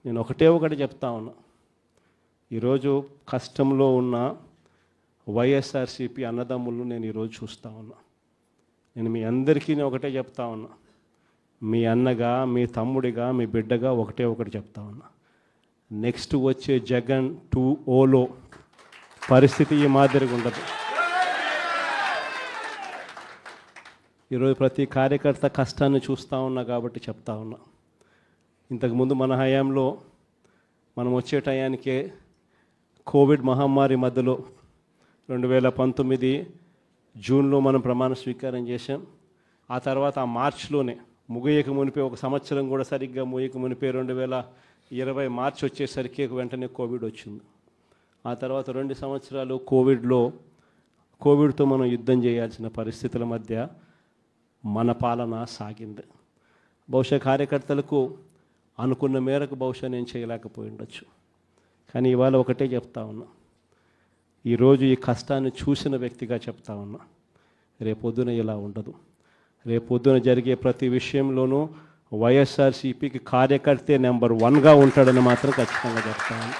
నేను ఒకటి చెప్తా ఉన్నా. ఈరోజు కష్టంలో ఉన్న వైఎస్ఆర్సీపీ అన్నదమ్ములను నేను ఈరోజు చూస్తూ ఉన్నా. నేను మీ అందరికీ ఒకటే చెప్తా ఉన్నా, మీ అన్నగా, మీ తమ్ముడిగా, మీ బిడ్డగా ఒకటి చెప్తా ఉన్నా. నెక్స్ట్ వచ్చే జగన్ 2.0లో పరిస్థితి ఈ మాదిరిగా ఉండదు. ఈరోజు ప్రతి కార్యకర్త కష్టాన్ని చూస్తూ ఉన్నా కాబట్టి చెప్తా ఉన్నా. ఇంతకుముందు మన హయాంలో మనం వచ్చే టయానికే కోవిడ్ మహమ్మారి మధ్యలో 2019 జూన్లో మనం ప్రమాణ స్వీకారం చేశాం. ఆ తర్వాత ఆ మార్చిలోనే ముగియక మునిపే, ఒక సంవత్సరం కూడా సరిగ్గా ముగియక మునిపే 2020 మార్చి వచ్చేసరికి వెంటనే కోవిడ్ వచ్చింది. ఆ తర్వాత 2 సంవత్సరాలు కోవిడ్తో మనం యుద్ధం చేయాల్సిన పరిస్థితుల మధ్య మన పాలన సాగింది. బహుశా కార్యకర్తలకు అనుకున్న మేరకు బహుశా నేను చేయలేకపోయి ఉండొచ్చు. కానీ ఇవాళ ఒకటే చెప్తా ఉన్నా, ఈరోజు ఈ కష్టాన్ని చూసిన వ్యక్తిగా చెప్తా ఉన్నా, రేపొద్దున ఇలా ఉండదు. రేపొద్దున జరిగే ప్రతి విషయంలోనూ వైఎస్ఆర్సీపీకి కార్యకర్తే నెంబర్ 1గా ఉంటాడని మాత్రం ఖచ్చితంగా చెప్తా ఉన్నా.